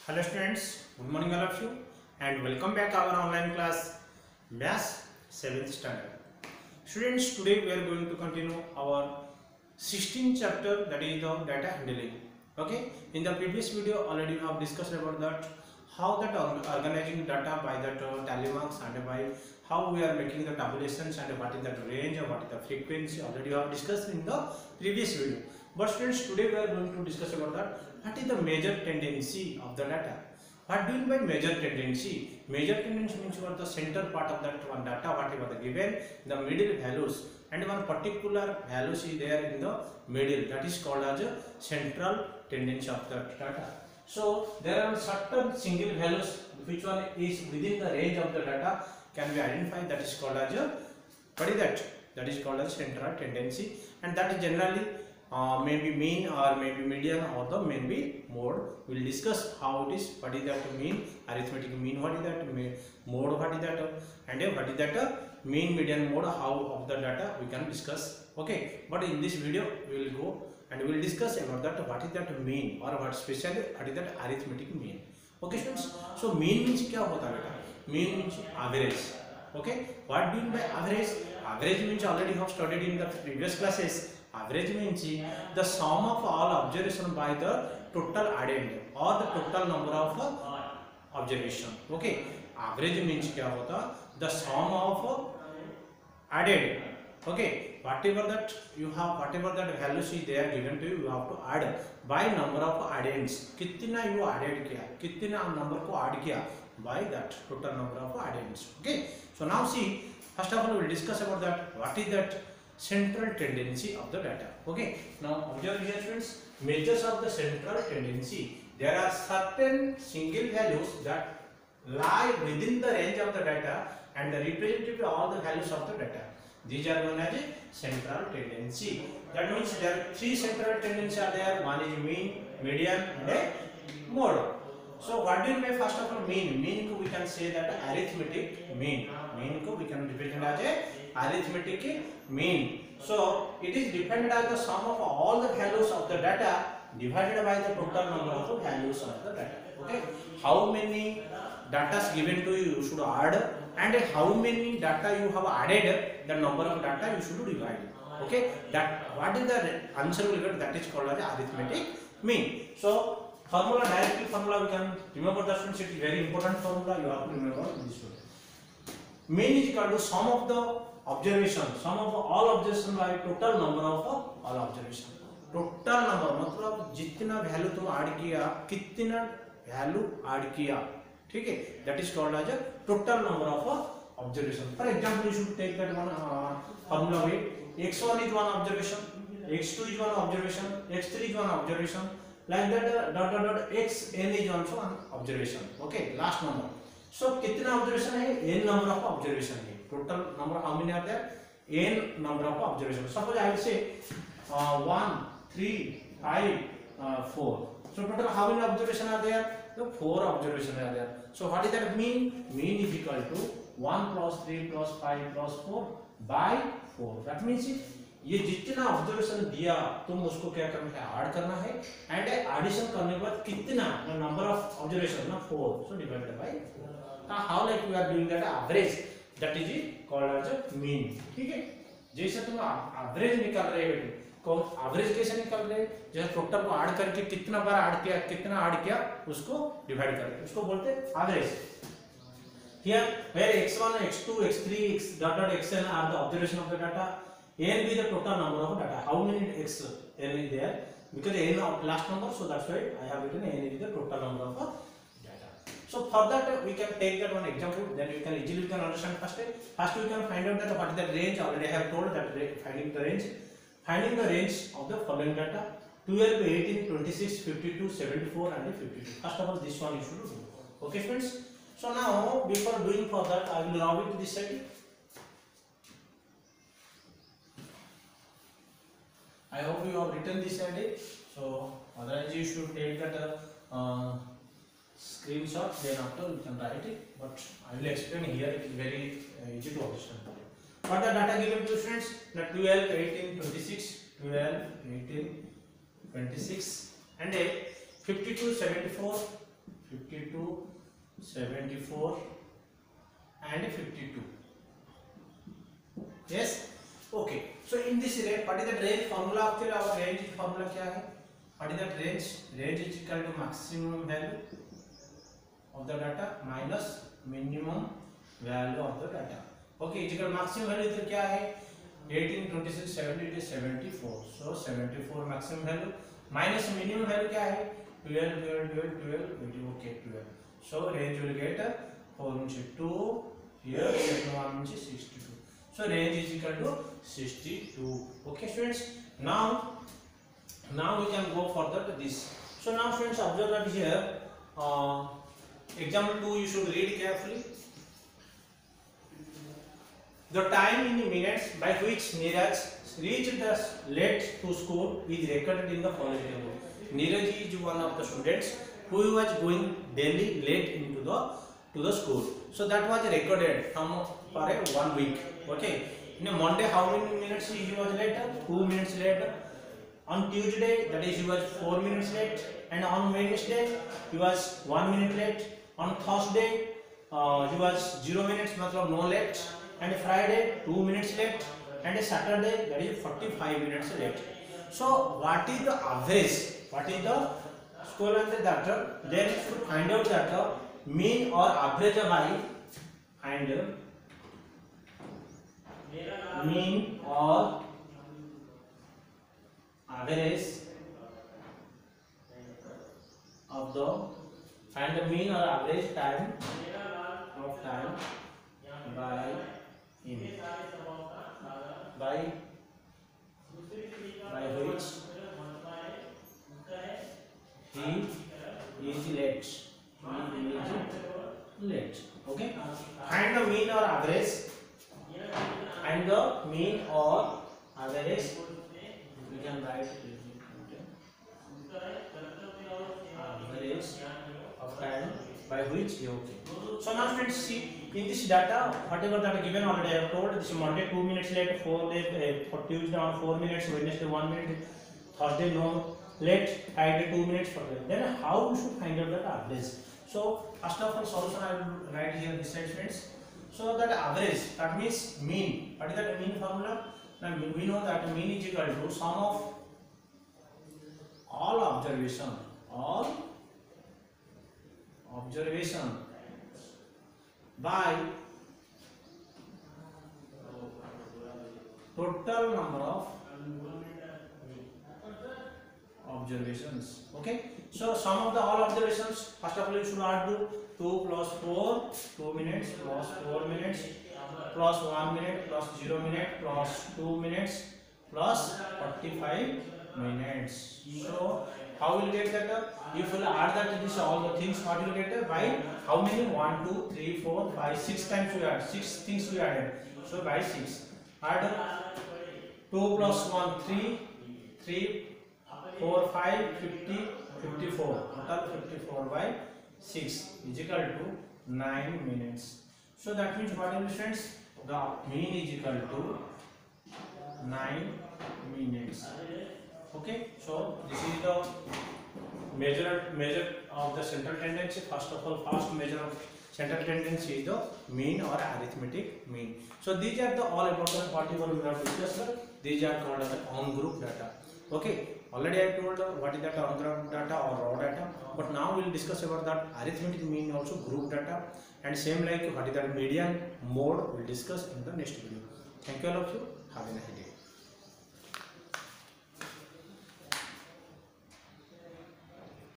Hello students, good morning all of you and welcome back our online class Maths 7th standard. Students, today we are going to continue our 16th chapter, that is the data handling. Okay, in the previous video already we have discussed about that how that organizing data by that tally marks and by how we are making the tabulations and what is that range and what is the frequency already we have discussed in the previous video. But students, today we are going to discuss about that what is the major tendency of the data. What do you mean by major tendency? Major tendency means what the center part of that one data, whatever the given, the middle values and one particular values is there in the middle, that is called as a central tendency of the data. So there are certain single values which one is within the range of the data can be identified, that is called as a, what is that? That is called as central tendency, and that is generally maybe mean or maybe median or the maybe mode. We will discuss how it is, what is that mean, arithmetic mean, what is that mode, what is that, and what is that mean, median, mode, how of the data we can discuss. Okay, but in this video we will go and we will discuss about that what is that mean or what specially what is that arithmetic mean. Okay students, so mean means क्या होता है बेटा? Mean means average. Okay, what do you mean by average? Average means already you have studied in the previous classes. Average means the sum of all observation by the total addend or the total number of observation. Okay, average means क्या होता? The sum of added. Okay, whatever that you have, whatever that values is there given to you, you have to add by number of addends. कितना you added किया, कितना number को add किया by that total number of addends. Okay, so now see, first of all we will discuss about that what is that central tendency of the data. Okay, now observe here students, measures of the central tendency. There are certain single values that lie within the range of the data and the representative of all the values of the data. These are known as central tendency. That means there are three central tendencies are there. One is mean, median, and a mode. So what do you mean first of all mean? Mean ko we can say that arithmetic mean. Mean ko we can represent as a arithmetic mean. So it is dependent on the sum of all the values of the data divided by the total number of values of the data. Okay, how many data given to you, you should add, and how many data you have added, the number of data you should divide. Okay, that what is the answer will get, that is called as arithmetic mean. So formula, directly formula we can remember that students, it is very important formula, you have to remember this one. Mean is equal to sum of the observation, sum of all observation by total number of all observation. Total number मतलब जितना value तुम add किया, कितना value add किया, ठीक है, that is called as total number of observation. For example you should take that one formula way x1 is one observation, x2 is one observation, x3 is one observation, like that dot dot dot xn is also one observation. Okay, last number. So कितना observation है? n number of observation है. Total number how many are there? n number of observation. Suppose I will say 1 3 5 4. So total how many observation are there? So 4 observation are there. So what is that mean? Mean is equal to 1 plus 3 plus 5 plus 4 by 4. That means ये जितना observation दिया तुम उसको क्या करना है? Add करना है, एंड एडिशन करने के बाद कितना नंबर ऑफ ऑब्जर्वेशन ना 4, so divided by 4. How like we are doing that average, that is called as mean. ठीक है, जैसे तुम एवरेज निकाल रहे हो, को एवरेज कैसे निकाल रहे हैं? जैसे टोटल को ऐड करके कितना बार ऐड किया, कितना ऐड किया उसको डिवाइड करके उसको बोलते हैं average. Here where x1 x2 x3 x dot dot xn are the observation of the data, n be the total number of data. How many x n is there? Because n of last number, so that's why I have written n is the total number of data. So for that we can take that one example, then we can easily understand first. First we can find out that what is the range. Already I have told that finding the range. Finding the range of the following data: 12, 18, 26, 52, 74, and 52. First of all, this one you should do. Okay, friends. So now, before doing for that, I will round it to this side. I hope you have written this side. So otherwise, you should take that screenshot. Then after you can write it. But I will explain here. It is very easy to understand. What the data given to students? The 12, 18, 26, 12, 18, 26, and 52, 74, 52, 74 and 52. Yes. Okay. So in this range, what is the range formula? Actually our range formula क्या है? What is that range? Range is equal to maximum value of the data minus minimum value of the data. Okay, is equal maximum value इधर क्या है? 18, 26, 70 to 74. So 74 maximum value minus minimum value क्या है? 12, 12, 12, 12. Okay, 12. So range will get 4 into 2. Here 1 into 62. So range is equal to 62. Okay, students. Now we can go further to this. So now students observe that here. Example 2 you should read carefully. The time in minutes by which Neeraj reached the late to school is recorded in the following table. Neeraj is one of the students who was going daily late into the school. So that was recorded for 1 week. Okay. In a Monday, how many minutes he was late? 2 minutes late. On Tuesday, that is he was 4 minutes late. And on Wednesday, he was 1 minute late. On Thursday, he was 0 minutes, matlab no late. And Friday 2 minutes late, and Saturday that is 45 minutes late. So what is the average? What is the school and the data? Then to find out that mean or average by and mean or average of the find the mean or average time of time by him by which he is late. Okay, find the mean or average and the mean or average we can write average of time by which he. Okay, so now friends see in this data whatever that given already I have told. This Monday 2 minutes late, for Tuesday on 4 minutes, Wednesday 1 minute, Thursday no late, Friday 2 minutes for that. Then how we should find out that average? So first of all solution I will write here this side friends. So that average, that means mean. What is that mean formula? Now we know that mean is equal to sum of all observation by total number of observations. Okay, so sum of the all observations, first of all you should add to 2 plus 4 2 minutes plus 4 minutes plus 1 minute plus 0 minute plus 2 minutes plus 45 minutes. So how will get that up? If you add that this all the things, what you will get by how many? 1 2 3 4 5 6 times we add 6 things we added. So by 6 add 2 plus 1 3 3 4 5 50 54 total 54 by 6 is equal to 9 minutes. So that means what will be friends? The mean is equal to 9 minutes. Okay, so this is the measure of the central tendency. First of all, first measure of central tendency is the mean or arithmetic mean. So these are the all important whatever we have discussed. These are called as on group data. Okay, already I told what is that on group data or raw data, but now we will discuss about that arithmetic mean also group data, and same like what is that median mode we will discuss in the next video. Thank you all of you. Have a nice day.